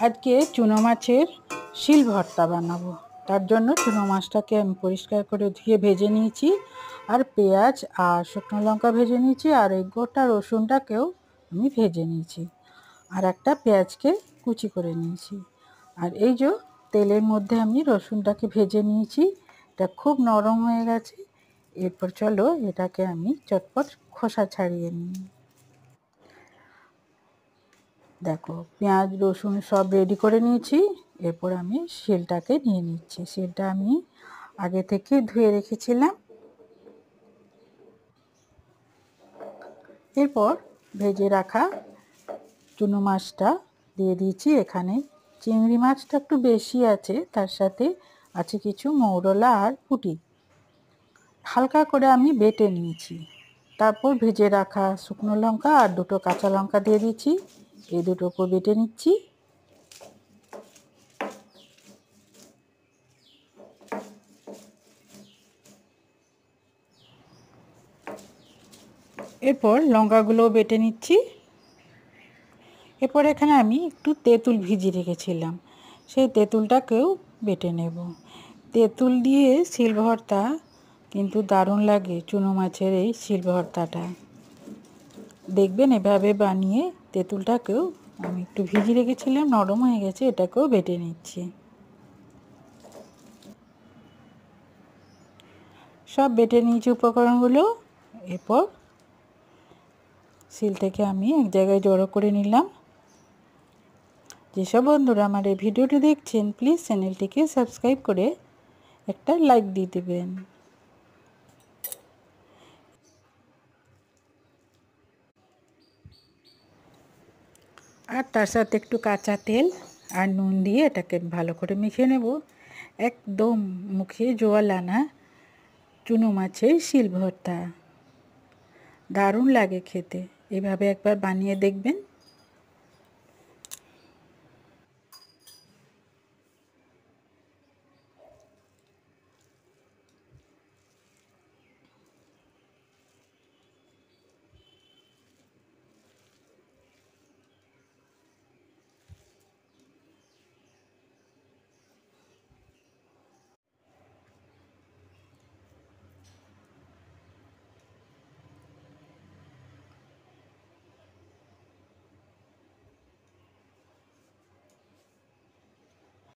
আজকে চুনো মাছের শিল ভর্তা বানাবো। তার জন্য চুনো মাছটাকে আমি পরিষ্কার করে ধুয়ে ভেজে নিয়েছি, আর পেঁয়াজ আর শুকনো লঙ্কা ভেজে নিয়েছি, আর এই গোটা রসুনটাকেও আমি ভেজে নিয়েছি, আর একটা পেঁয়াজকে কুচি করে নিয়েছি। আর এই যে তেলের মধ্যে আমি রসুনটাকে ভেজে নিয়েছি, এটা খুব নরম হয়ে গেছে। এরপর চলো এটাকে আমি চটপট খোসা ছাড়িয়ে নিই। দেখো পেঁয়াজ রসুন সব রেডি করে নিয়েছি। এরপর আমি শিলটাকে নিয়ে নিচ্ছি। শিলটা আমি আগে থেকে ধুয়ে রেখেছিলাম। এরপর ভেজে রাখা চুনো মাছটা দিয়ে দিয়েছি। এখানে চিংড়ি মাছটা একটু বেশি আছে, তার সাথে আছে কিছু মৌরলা আর পুঁটি। হালকা করে আমি বেটে নিয়েছি। তারপর ভেজে রাখা শুকনো লঙ্কা আর দুটো কাঁচা লঙ্কা দিয়ে দিচ্ছি। এই দুটোকে বেটে নিচ্ছি। এরপর লঙ্কাগুলো বেটে নিচ্ছি। এরপর এখানে আমি একটু তেঁতুল ভিজিয়ে রেখেছিলাম, সেই তেঁতুলটাকেও বেটে নেব। তেঁতুল দিয়ে শিল ভর্তা কিন্তু দারুণ লাগে। চুনো মাছের এই শিল ভর্তাটা দেখবেন এভাবে বানিয়ে। তেঁতুলটাকেও আমি একটু ভিজিয়ে রেখেছিলাম, নরম হয়ে গেছে, এটাকেও বেটে নিচ্ছি। সব বেটে নিয়েছি উপকরণগুলো। এরপর শিল থেকে আমি এক জায়গায় জড়ো করে নিলাম। যেসব বন্ধুরা আমার এই ভিডিওটি দেখছেন, প্লিজ চ্যানেলটিকে সাবস্ক্রাইব করে একটা লাইক দিয়ে দেবেন। আর তার সাথে একটু কাঁচা তেল আর নুন দিয়ে এটাকে ভালো করে মেখে নেব। একদম মুখে জল আনা চুনো মাছের শিল ভর্তা দারুণ লাগে খেতে। এভাবে একবার বানিয়ে দেখবেন।